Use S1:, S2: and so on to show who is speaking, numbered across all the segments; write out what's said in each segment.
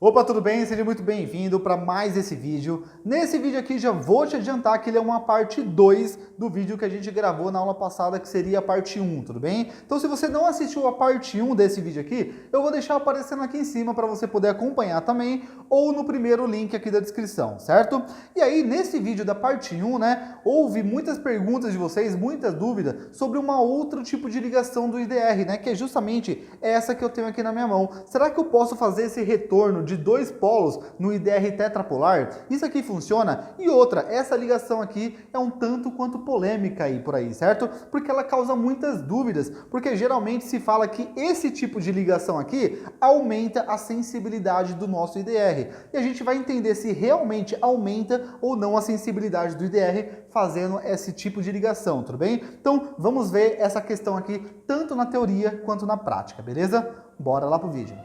S1: Opa, tudo bem? Seja muito bem-vindo para mais esse vídeo. Nesse vídeo aqui já vou te adiantar que ele é uma parte 2 do vídeo que a gente gravou na aula passada, que seria a parte 1, tudo bem? Então se você não assistiu a parte 1 desse vídeo aqui, eu vou deixar aparecendo aqui em cima para você poder acompanhar também, ou no primeiro link aqui da descrição, certo? E aí, nesse vídeo da parte 1, houve muitas perguntas de vocês, muitas dúvidas sobre uma outro tipo de ligação do IDR, que é justamente essa que eu tenho aqui na minha mão. Será que eu posso fazer esse retorno de dois polos no IDR tetrapolar? Isso aqui funciona? E outra, essa ligação aqui é um tanto quanto polêmica aí por aí, certo? Porque ela causa muitas dúvidas, porque geralmente se fala que esse tipo de ligação aqui aumenta a sensibilidade do nosso IDR. E a gente vai entender se realmente aumenta ou não a sensibilidade do IDR fazendo esse tipo de ligação, tudo bem? Então vamos ver essa questão aqui tanto na teoria quanto na prática, beleza? Bora lá pro vídeo.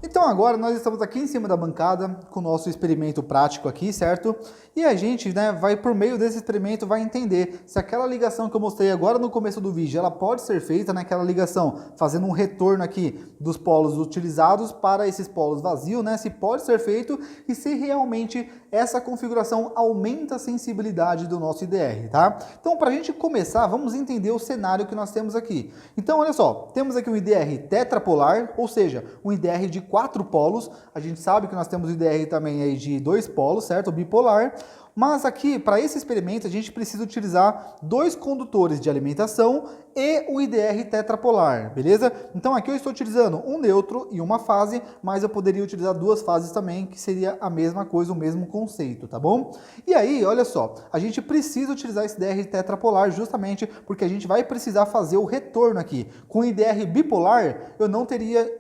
S1: Então agora nós estamos aqui em cima da bancada com o nosso experimento prático aqui, certo? E a gente vai por meio desse experimento vai entender se aquela ligação que eu mostrei agora no começo do vídeo, ela pode ser feita naquela ligação, fazendo um retorno aqui dos polos utilizados para esses polos vazios, se pode ser feito e se realmente essa configuração aumenta a sensibilidade do nosso IDR, tá? Então para a gente começar, vamos entender o cenário que nós temos aqui. Então olha só, temos aqui um IDR tetrapolar, ou seja, um IDR de 4 polos. A gente sabe que nós temos o IDR também aí de 2 polos, certo? Bipolar. Mas aqui, para esse experimento, a gente precisa utilizar dois condutores de alimentação e o IDR tetrapolar, beleza? Então aqui eu estou utilizando um neutro e uma fase, mas eu poderia utilizar duas fases também, que seria a mesma coisa, o mesmo conceito, tá bom? E aí, olha só, a gente precisa utilizar esse IDR tetrapolar justamente porque a gente vai precisar fazer o retorno aqui. Com o IDR bipolar, eu não teria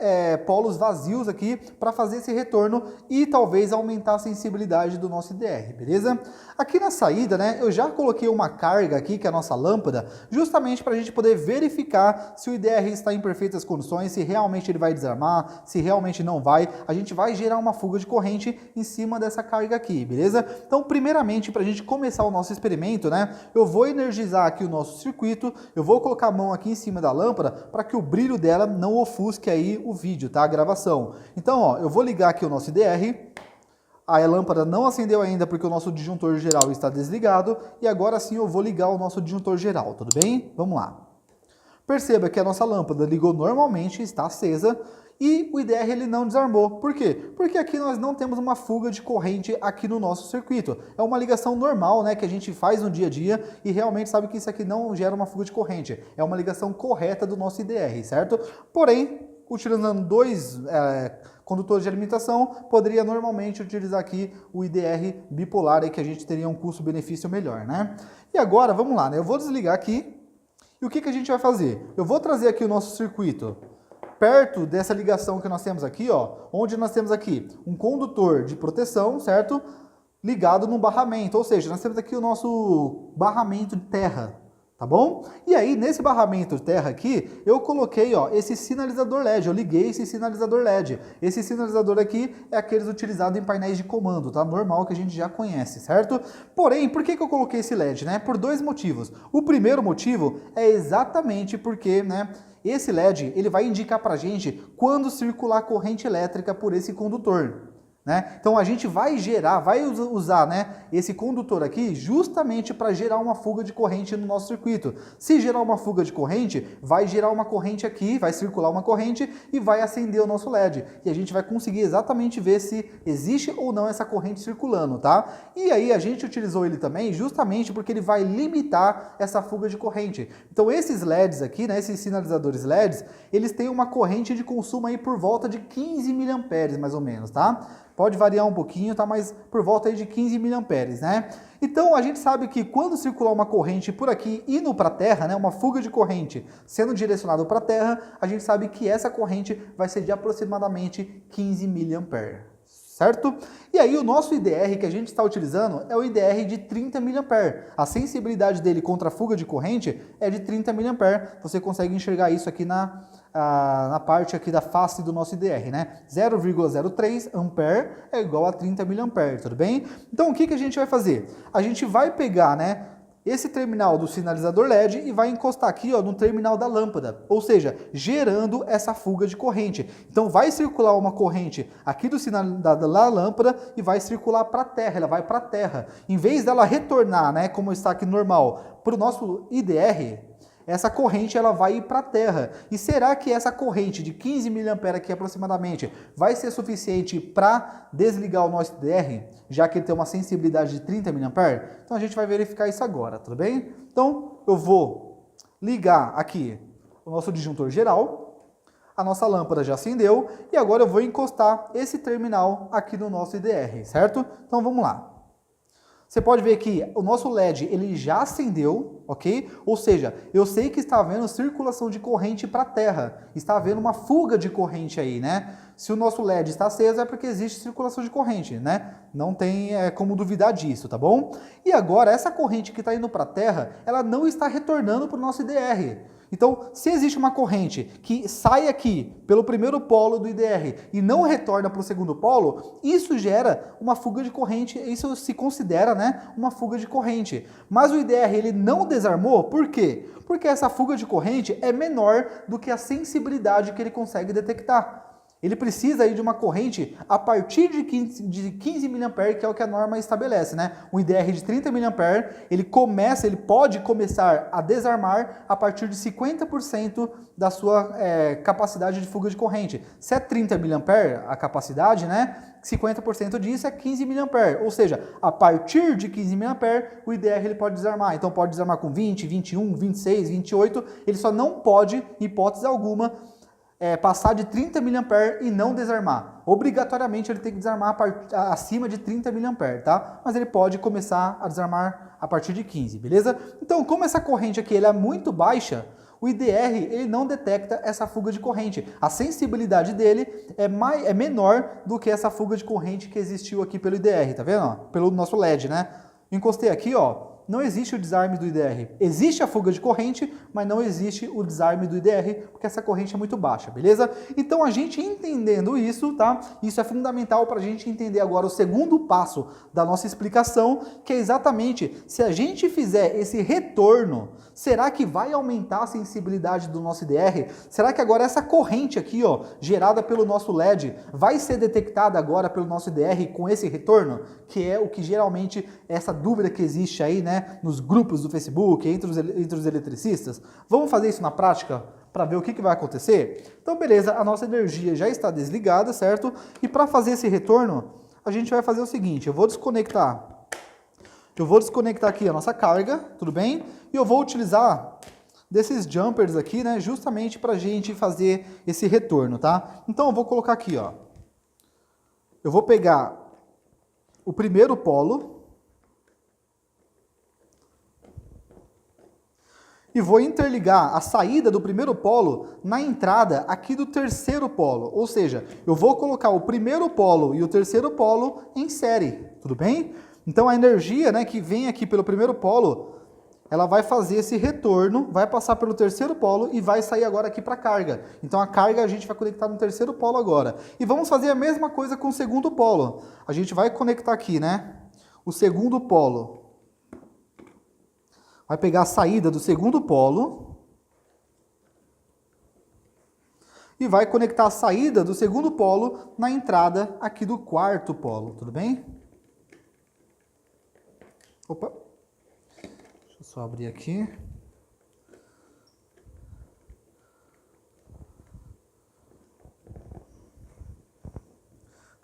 S1: polos vazios aqui para fazer esse retorno e talvez aumentar a sensibilidade do nosso IDR, beleza? Aqui na saída, eu já coloquei uma carga aqui, que é a nossa lâmpada, justamente para a gente poder verificar se o IDR está em perfeitas condições, se realmente ele vai desarmar, se realmente não vai. A gente vai gerar uma fuga de corrente em cima dessa carga aqui, beleza? Então, primeiramente, para a gente começar o nosso experimento, eu vou energizar aqui o nosso circuito, eu vou colocar a mão aqui em cima da lâmpada para que o brilho dela não ofusque aí o vídeo, tá? A gravação. Então, ó, eu vou ligar aqui o nosso IDR. A lâmpada não acendeu ainda porque o nosso disjuntor geral está desligado e agora sim eu vou ligar o nosso disjuntor geral, tudo bem? Vamos lá. Perceba que a nossa lâmpada ligou normalmente, está acesa e o IDR ele não desarmou. Por quê? Porque aqui nós não temos uma fuga de corrente aqui no nosso circuito. É uma ligação normal, que a gente faz no dia a dia e realmente sabe que isso aqui não gera uma fuga de corrente. É uma ligação correta do nosso IDR, certo? Porém, utilizando dois condutores de alimentação, poderia normalmente utilizar aqui o IDR bipolar, aí que a gente teria um custo-benefício melhor, E agora, vamos lá, eu vou desligar aqui, e o que a gente vai fazer? Eu vou trazer aqui o nosso circuito perto dessa ligação que nós temos aqui, ó, onde nós temos aqui um condutor de proteção, certo? Ligado num barramento, ou seja, nós temos aqui o nosso barramento de terra, tá bom? E aí, nesse barramento de terra aqui, eu coloquei, ó, esse sinalizador LED, eu liguei esse sinalizador LED. Esse sinalizador aqui é aqueles utilizados em painéis de comando, tá? Normal, que a gente já conhece, certo? Porém, por que eu coloquei esse LED, Por dois motivos. O primeiro motivo é exatamente porque, esse LED, ele vai indicar pra gente quando circular corrente elétrica por esse condutor. Então a gente vai usar esse condutor aqui justamente para gerar uma fuga de corrente no nosso circuito. Se gerar uma fuga de corrente, vai gerar uma corrente aqui, vai circular uma corrente e vai acender o nosso LED. E a gente vai conseguir exatamente ver se existe ou não essa corrente circulando, tá? E aí a gente utilizou ele também justamente porque ele vai limitar essa fuga de corrente. Então esses LEDs aqui, esses sinalizadores LEDs, eles têm uma corrente de consumo aí por volta de 15 mA mais ou menos, tá? Pode variar um pouquinho, tá? Mas por volta aí de 15 mA, Então a gente sabe que quando circular uma corrente por aqui indo para a Terra, uma fuga de corrente sendo direcionada para a Terra, a gente sabe que essa corrente vai ser de aproximadamente 15 mA, certo? E aí o nosso IDR que a gente está utilizando é o IDR de 30 mA. A sensibilidade dele contra a fuga de corrente é de 30 mA. Você consegue enxergar isso aqui na parte aqui da face do nosso IDR, 0,03 ampere é igual a 30 mA, tudo bem? Então o que a gente vai fazer? A gente vai pegar, esse terminal do sinalizador LED e vai encostar aqui, ó, no terminal da lâmpada, ou seja, gerando essa fuga de corrente. Então vai circular uma corrente aqui do sinal da lâmpada e vai circular para a Terra, ela vai para a Terra. Em vez dela retornar, né, como está aqui normal, para o nosso IDR, essa corrente ela vai ir para a Terra. E será que essa corrente de 15 mA aqui aproximadamente vai ser suficiente para desligar o nosso IDR, já que ele tem uma sensibilidade de 30 mA? Então a gente vai verificar isso agora, tudo bem? Então eu vou ligar aqui o nosso disjuntor geral, a nossa lâmpada já acendeu e agora eu vou encostar esse terminal aqui no nosso IDR, certo? Então vamos lá. Você pode ver que o nosso LED ele já acendeu, ok? Ou seja, eu sei que está havendo circulação de corrente para a Terra. Está havendo uma fuga de corrente aí, né? Se o nosso LED está aceso é porque existe circulação de corrente, né? Não tem como duvidar disso, tá bom? E agora, essa corrente que está indo para a Terra, ela não está retornando para o nosso IDR. Então, se existe uma corrente que sai aqui pelo primeiro polo do IDR e não retorna para o segundo polo, isso gera uma fuga de corrente, isso se considera, né, uma fuga de corrente. Mas o IDR ele não desarmou, por quê? Porque essa fuga de corrente é menor do que a sensibilidade que ele consegue detectar. Ele precisa aí de uma corrente a partir de 15 mA, que é o que a norma estabelece, né? Um IDR de 30 mA, ele pode começar a desarmar a partir de 50% da sua capacidade de fuga de corrente. Se é 30 mA a capacidade, né? 50% disso é 15 mA, ou seja, a partir de 15 mA o IDR ele pode desarmar. Então pode desarmar com 20, 21, 26, 28, ele só não pode, em hipótese alguma, passar de 30 mA e não desarmar. Obrigatoriamente ele tem que desarmar acima de 30 mA, tá? Mas ele pode começar a desarmar a partir de 15, beleza? Então, como essa corrente aqui ela é muito baixa, o IDR ele não detecta essa fuga de corrente. A sensibilidade dele é menor do que essa fuga de corrente que existiu aqui pelo IDR, tá vendo? Ó? Pelo nosso LED, né? Encostei aqui, ó. Não existe o desarme do IDR. Existe a fuga de corrente, mas não existe o desarme do IDR, porque essa corrente é muito baixa, beleza? Então a gente entendendo isso, tá? Isso é fundamental para a gente entender agora o segundo passo da nossa explicação, que é exatamente se a gente fizer esse retorno, será que vai aumentar a sensibilidade do nosso IDR? Será que agora essa corrente aqui, ó, gerada pelo nosso LED, vai ser detectada agora pelo nosso IDR com esse retorno? Que é o que geralmente, essa dúvida que existe aí, né? Nos grupos do Facebook, entre os eletricistas. Vamos fazer isso na prática para ver o que vai acontecer? Então, beleza, a nossa energia já está desligada, certo? E para fazer esse retorno, a gente vai fazer o seguinte, eu vou desconectar aqui a nossa carga, tudo bem? E eu vou utilizar desses jumpers aqui, né, justamente para a gente fazer esse retorno, tá? Então, eu vou colocar aqui, ó. Eu vou pegar o primeiro polo e vou interligar a saída do primeiro polo na entrada aqui do terceiro polo. Ou seja, eu vou colocar o primeiro polo e o terceiro polo em série, tudo bem? Então a energia, né, que vem aqui pelo primeiro polo, ela vai fazer esse retorno, vai passar pelo terceiro polo e vai sair agora aqui para a carga. Então a carga a gente vai conectar no terceiro polo agora. E vamos fazer a mesma coisa com o segundo polo. A gente vai conectar aqui, né, o segundo polo. Vai pegar a saída do segundo polo e vai conectar a saída do segundo polo na entrada aqui do quarto polo, tudo bem? Opa, deixa eu só abrir aqui.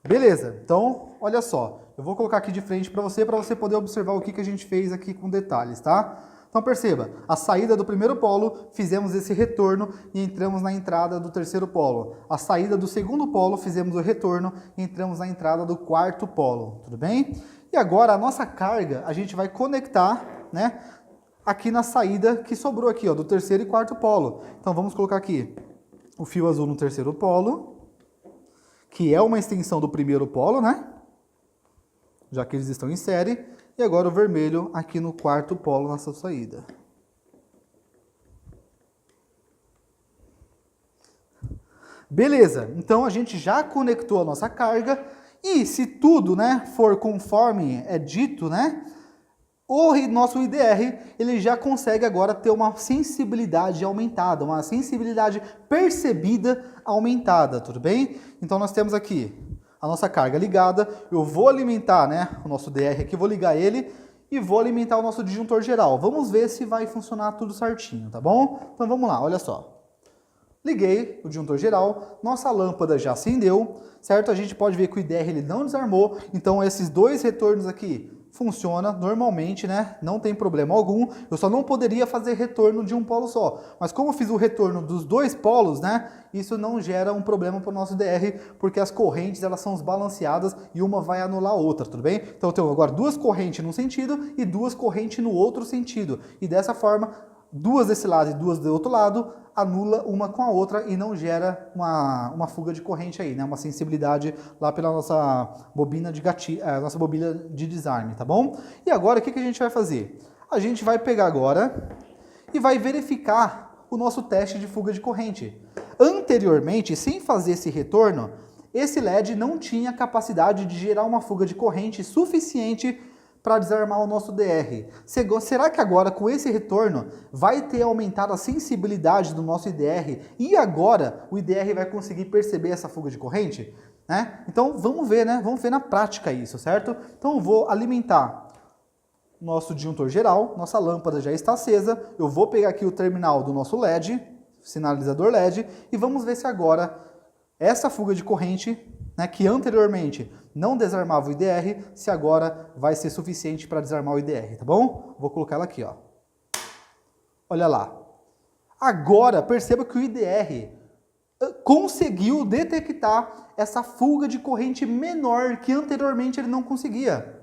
S1: Beleza, então olha só, eu vou colocar aqui de frente para você poder observar o que a gente fez aqui com detalhes, tá? Então perceba, a saída do primeiro polo, fizemos esse retorno e entramos na entrada do terceiro polo. A saída do segundo polo, fizemos o retorno e entramos na entrada do quarto polo, tudo bem? E agora a nossa carga, a gente vai conectar, né, aqui na saída que sobrou aqui, ó, do terceiro e quarto polo. Então vamos colocar aqui o fio azul no terceiro polo, que é uma extensão do primeiro polo, né? Já que eles estão em série. E agora o vermelho aqui no quarto polo na sua saída. Beleza, então a gente já conectou a nossa carga. E se tudo, né, for conforme é dito, né? o nosso IDR, ele já consegue agora ter uma sensibilidade aumentada, uma sensibilidade percebida aumentada, tudo bem? Então nós temos aqui a nossa carga ligada, eu vou alimentar, né, o nosso DR aqui, vou ligar ele e vou alimentar o nosso disjuntor geral. Vamos ver se vai funcionar tudo certinho, tá bom? Então vamos lá, olha só. Liguei o disjuntor geral, nossa lâmpada já acendeu, certo? A gente pode ver que o IDR ele não desarmou, então esses dois retornos aqui funciona normalmente, né? Não tem problema algum. Eu só não poderia fazer retorno de um polo só. Mas como eu fiz o retorno dos dois polos, né? Isso não gera um problema para o nosso DR, porque as correntes elas são desbalanceadas e uma vai anular a outra, tudo bem? Então eu tenho agora duas correntes num sentido e duas correntes no outro sentido. E dessa forma, duas desse lado e duas do outro lado, anula uma com a outra e não gera uma fuga de corrente aí, né? Uma sensibilidade lá pela nossa bobina de gatilho, nossa bobina de desarme, tá bom? E agora o que a gente vai fazer? A gente vai pegar agora e vai verificar o nosso teste de fuga de corrente. Anteriormente, sem fazer esse retorno, esse LED não tinha capacidade de gerar uma fuga de corrente suficiente para desarmar o nosso DR. Será que agora, com esse retorno, vai ter aumentado a sensibilidade do nosso IDR e agora o IDR vai conseguir perceber essa fuga de corrente? Né? Então vamos ver, né? Vamos ver na prática isso, certo? Então eu vou alimentar nosso disjuntor geral, nossa lâmpada já está acesa, eu vou pegar aqui o terminal do nosso LED, sinalizador LED, e vamos ver se agora essa fuga de corrente, né, que anteriormente não desarmava o IDR, se agora vai ser suficiente para desarmar o IDR, tá bom? Vou colocar ela aqui, ó. Olha lá. Agora, perceba que o IDR conseguiu detectar essa fuga de corrente menor que anteriormente ele não conseguia,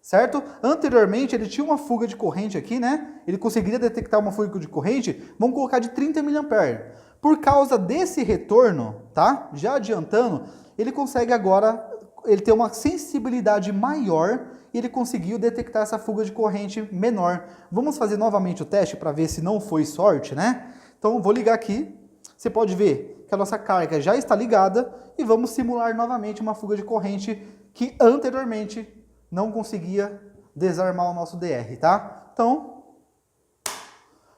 S1: certo? Anteriormente ele tinha uma fuga de corrente aqui, né? Ele conseguiria detectar uma fuga de corrente, vamos colocar de 30 mA. Por causa desse retorno, tá? Já adiantando, ele consegue agora, ele tem uma sensibilidade maior e ele conseguiu detectar essa fuga de corrente menor. Vamos fazer novamente o teste para ver se não foi sorte, né? Então vou ligar aqui, você pode ver que a nossa carga já está ligada e vamos simular novamente uma fuga de corrente que anteriormente não conseguia desarmar o nosso DR, tá? Então,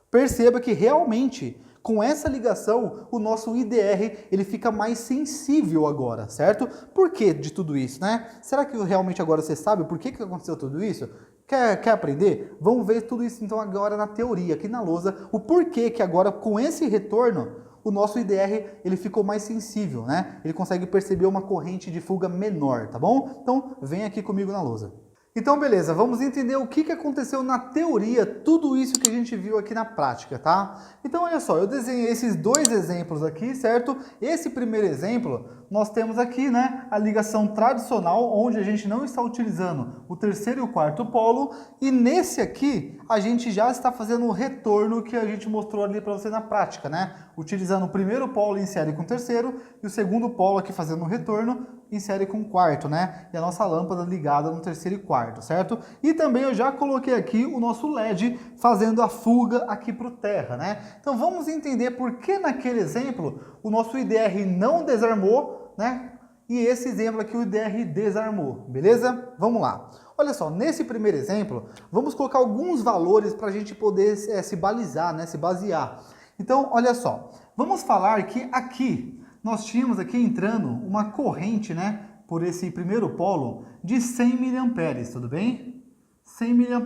S1: perceba que realmente com essa ligação, o nosso IDR ele fica mais sensível agora, certo? Por que de tudo isso, né? Será que realmente agora você sabe por que aconteceu tudo isso? Quer aprender? Vamos ver tudo isso então agora na teoria, aqui na lousa, o porquê que agora com esse retorno, o nosso IDR ele ficou mais sensível, né? Ele consegue perceber uma corrente de fuga menor, tá bom? Então vem aqui comigo na lousa. Então, beleza, vamos entender o que aconteceu na teoria, tudo isso que a gente viu aqui na prática, tá? Então, olha só, eu desenhei esses dois exemplos aqui, certo? Esse primeiro exemplo, nós temos aqui, né, a ligação tradicional, onde a gente não está utilizando o terceiro e o quarto polo, e nesse aqui, a gente já está fazendo o retorno que a gente mostrou ali para você na prática, né? Utilizando o primeiro polo em série com o terceiro, e o segundo polo aqui fazendo o retorno, em série com o quarto, né? E a nossa lâmpada ligada no terceiro e quarto, certo? E também eu já coloquei aqui o nosso LED fazendo a fuga aqui para o terra, né? Então vamos entender por que naquele exemplo o nosso IDR não desarmou, né? E esse exemplo aqui o IDR desarmou, beleza? Vamos lá. Olha só, nesse primeiro exemplo, vamos colocar alguns valores para a gente poder se balizar, né? Se basear. Então, olha só, vamos falar que aqui nós tínhamos aqui entrando uma corrente, né, por esse primeiro polo de 100 mA, tudo bem? 100 mA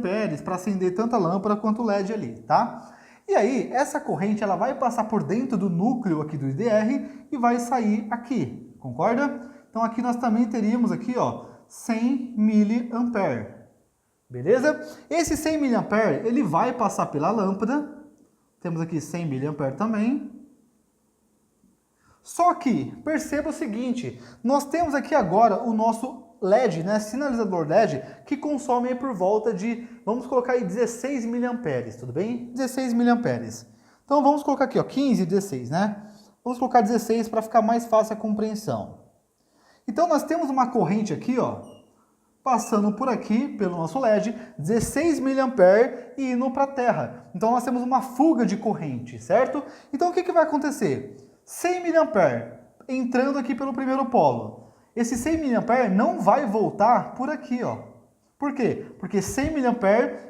S1: para acender tanto a lâmpada quanto o LED ali, tá? E aí, essa corrente ela vai passar por dentro do núcleo aqui do IDR e vai sair aqui, concorda? Então aqui nós também teríamos aqui, ó, 100 mA, beleza? Esse 100 mA, ele vai passar pela lâmpada, temos aqui 100 mA também. Só que, perceba o seguinte, nós temos aqui agora o nosso LED, né, sinalizador LED, que consome aí por volta de, vamos colocar aí 16 mA, tudo bem? 16 mA. Então vamos colocar aqui, ó, 15 e 16, né? Vamos colocar 16 para ficar mais fácil a compreensão. Então nós temos uma corrente aqui, ó, passando por aqui, pelo nosso LED, 16 mA e indo para a terra. Então nós temos uma fuga de corrente, certo? Então o que vai acontecer? 100 mA entrando aqui pelo primeiro polo. Esse 100 mA não vai voltar por aqui, ó. Por quê? Porque 100 mA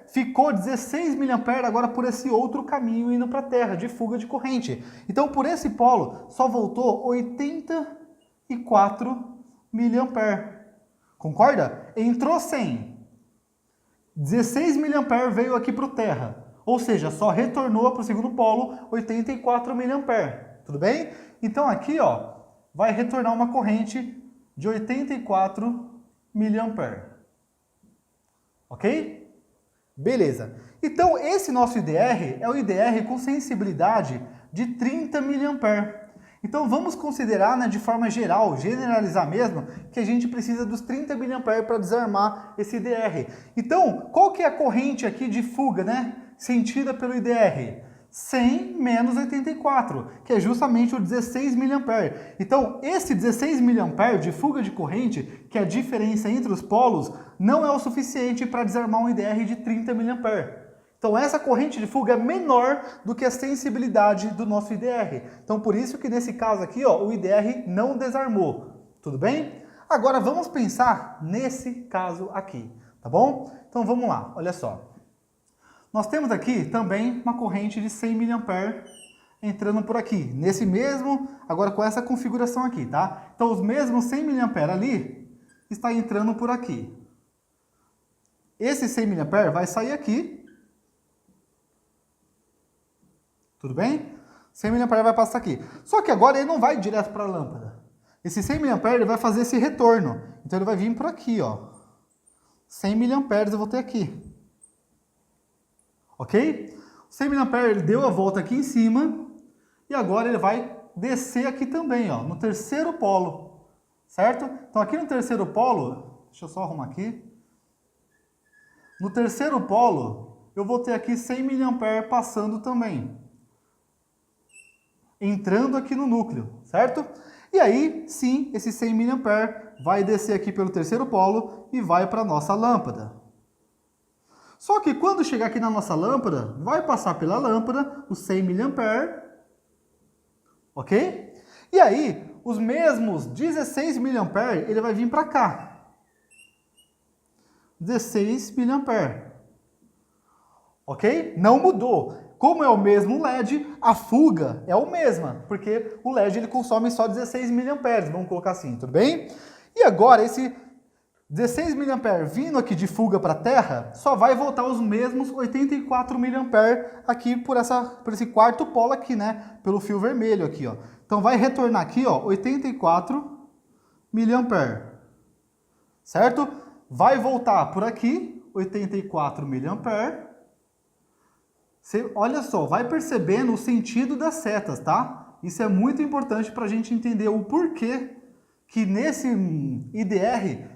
S1: ficou 16 mA agora por esse outro caminho indo para a Terra, de fuga de corrente. Então, por esse polo, só voltou 84 mA. Concorda? Entrou 100. 16 mA veio aqui para o Terra. Ou seja, só retornou para o segundo polo 84 mA. Tudo bem? Então, aqui, ó, vai retornar uma corrente de 84 mA. Ok? Beleza. Então, esse nosso IDR é o IDR com sensibilidade de 30 mA. Então, vamos considerar, né, de forma geral, generalizar mesmo, que a gente precisa dos 30 mA para desarmar esse IDR. Então, qual que é a corrente aqui de fuga, né, sentida pelo IDR? 100 menos 84, que é justamente o 16 mA. Então, esse 16 mA de fuga de corrente, que é a diferença entre os polos, não é o suficiente para desarmar um IDR de 30 mA. Então, essa corrente de fuga é menor do que a sensibilidade do nosso IDR. Então, por isso que nesse caso aqui, ó, o IDR não desarmou. Tudo bem? Agora, vamos pensar nesse caso aqui, tá bom? Então, vamos lá, olha só. Nós temos aqui também uma corrente de 100 mA entrando por aqui, nesse mesmo, agora com essa configuração aqui, tá? Então, os mesmos 100 mA ali está entrando por aqui. Esse 100 mA vai sair aqui. Tudo bem? 100 mA vai passar aqui. Só que agora ele não vai direto para a lâmpada. Esse 100 mA ele vai fazer esse retorno. Então, ele vai vir por aqui, ó. 100 mA eu vou ter aqui. Ok? O 100 mA ele deu a volta aqui em cima e agora ele vai descer aqui também, ó, no terceiro polo, certo? Então aqui no terceiro polo, deixa eu só arrumar aqui. No terceiro polo, eu vou ter aqui 100 mA passando também, entrando aqui no núcleo, certo? E aí, sim, esse 100 mA vai descer aqui pelo terceiro polo e vai para a nossa lâmpada. Só que quando chegar aqui na nossa lâmpada, vai passar pela lâmpada os 100 mA, ok? E aí, os mesmos 16 mA, ele vai vir para cá. 16 mA. Ok? Não mudou. Como é o mesmo LED, a fuga é a mesma, porque o LED ele consome só 16 mA, vamos colocar assim, tudo bem? E agora, esse 16 mA vindo aqui de fuga para a Terra, só vai voltar os mesmos 84 mA aqui por esse quarto polo aqui, né? Pelo fio vermelho aqui, ó. Então vai retornar aqui, ó, 84 mA. Certo? Vai voltar por aqui, 84 mA. Você, olha só, vai percebendo o sentido das setas, tá? Isso é muito importante para a gente entender o porquê que nesse IDR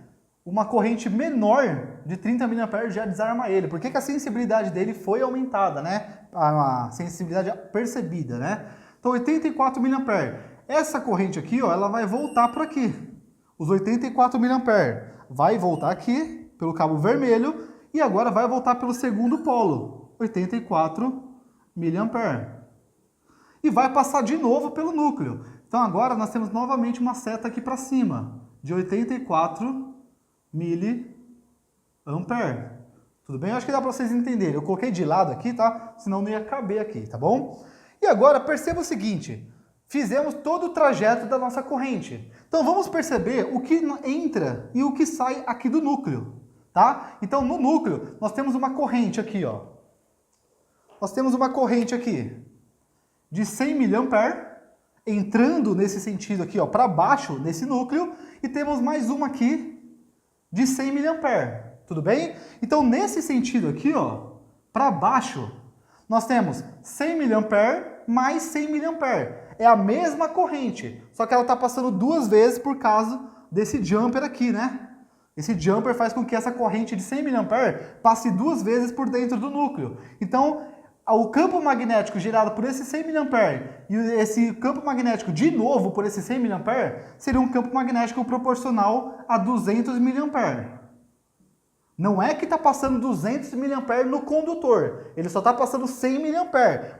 S1: uma corrente menor de 30 mA já desarma ele. Por que a sensibilidade dele foi aumentada, né? A sensibilidade percebida, né? Então, 84 mA. Essa corrente aqui, ó, ela vai voltar por aqui. Os 84 mA vai voltar aqui pelo cabo vermelho e agora vai voltar pelo segundo polo, 84 mA. E vai passar de novo pelo núcleo. Então, agora nós temos novamente uma seta aqui para cima, de 84 mA. Tudo bem? Eu acho que dá para vocês entenderem. Eu coloquei de lado aqui, tá? Senão não ia caber aqui, tá bom? E agora, perceba o seguinte. Fizemos todo o trajeto da nossa corrente. Então, vamos perceber o que entra e o que sai aqui do núcleo, tá? Então, no núcleo, nós temos uma corrente aqui, ó. Nós temos uma corrente aqui de 100 mA entrando nesse sentido aqui, ó, para baixo, nesse núcleo. E temos mais uma aqui de 100 mA, tudo bem? Então, nesse sentido aqui, ó, para baixo, nós temos 100 mA mais 100 mA. É a mesma corrente, só que ela está passando duas vezes por causa desse jumper aqui, né? Esse jumper faz com que essa corrente de 100 mA passe duas vezes por dentro do núcleo. Então, o campo magnético gerado por esse 100 mA e esse campo magnético de novo por esse 100 mA seria um campo magnético proporcional a 200 mA. Não é que está passando 200 mA no condutor, ele só está passando 100 mA.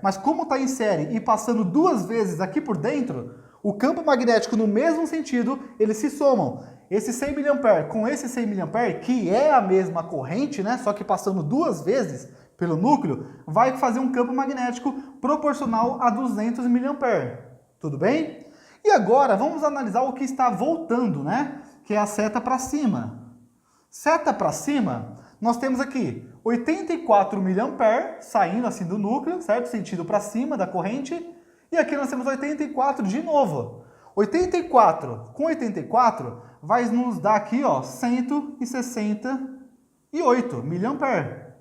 S1: Mas como está em série e passando duas vezes aqui por dentro, o campo magnético no mesmo sentido, eles se somam. Esse 100 mA com esse 100 mA, que é a mesma corrente, né, só que passando duas vezes pelo núcleo, vai fazer um campo magnético proporcional a 200 mA. Tudo bem? E agora vamos analisar o que está voltando, né, que é a seta para cima. Seta para cima, nós temos aqui 84 mA saindo assim do núcleo, certo? Sentido para cima da corrente. E aqui nós temos 84 de novo. 84 com 84 vai nos dar aqui, ó, 168 mA.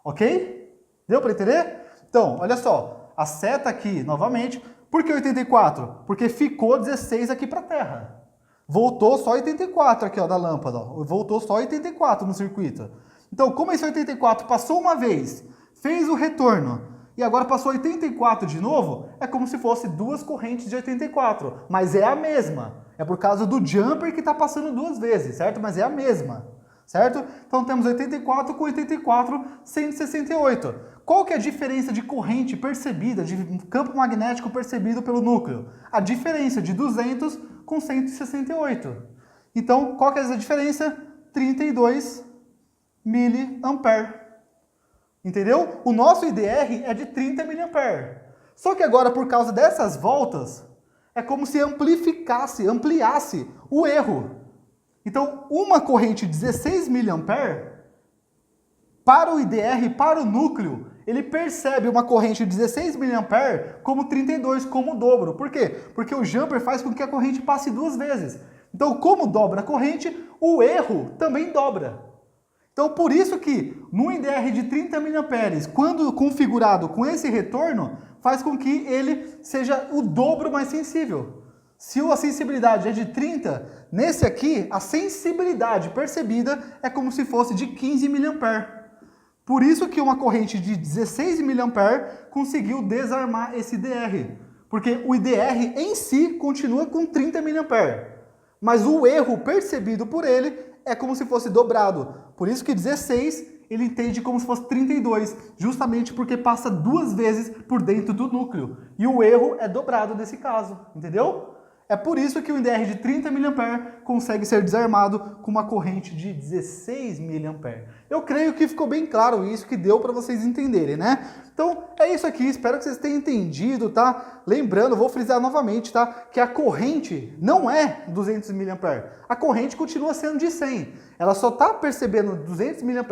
S1: Ok? Deu para entender? Então, olha só, a seta aqui, novamente, por que 84? Porque ficou 16 aqui para a Terra. Voltou só 84 aqui, ó, da lâmpada, ó. Voltou só 84 no circuito. Então, como esse 84 passou uma vez, fez o retorno, e agora passou 84 de novo, é como se fosse duas correntes de 84, mas é a mesma. É por causa do jumper que está passando duas vezes, certo? Mas é a mesma, certo? Então temos 84 com 84, 168. Qual que é a diferença de corrente percebida, de campo magnético percebido pelo núcleo? A diferença de 200 com 168. Então, qual que é essa diferença? 32 mA. Entendeu? O nosso IDR é de 30 mA. Só que agora, por causa dessas voltas, é como se ampliasse o erro. Então, uma corrente de 16 mA, para o IDR, para o núcleo, ele percebe uma corrente de 16 mA como 32, como o dobro. Por quê? Porque o jumper faz com que a corrente passe duas vezes. Então, como dobra a corrente, o erro também dobra. Então, por isso que no IDR de 30 mA, quando configurado com esse retorno, faz com que ele seja o dobro mais sensível. Se a sensibilidade é de 30, nesse aqui, a sensibilidade percebida é como se fosse de 15 mA. Por isso que uma corrente de 16 mA conseguiu desarmar esse IDR. Porque o IDR em si continua com 30 mA. Mas o erro percebido por ele é como se fosse dobrado. Por isso que 16 ele entende como se fosse 32, justamente porque passa duas vezes por dentro do núcleo. E o erro é dobrado nesse caso, entendeu? É por isso que o IDR de 30 mA consegue ser desarmado com uma corrente de 16 mA. Eu creio que ficou bem claro isso, que deu para vocês entenderem, né? Então, é isso aqui, espero que vocês tenham entendido, tá? Lembrando, vou frisar novamente, tá? Que a corrente não é 200 mA. A corrente continua sendo de 100. Ela só está percebendo 200 mA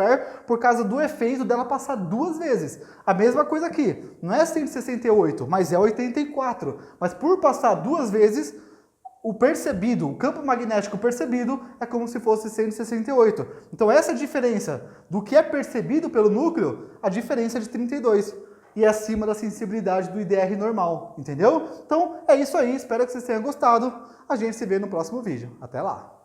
S1: por causa do efeito dela passar duas vezes. A mesma coisa aqui, não é 168, mas é 84. Mas por passar duas vezes, o percebido, o campo magnético percebido é como se fosse 168. Então essa diferença do que é percebido pelo núcleo, a diferença é de 32. E é acima da sensibilidade do IDR normal, entendeu? Então é isso aí, espero que vocês tenham gostado. A gente se vê no próximo vídeo. Até lá!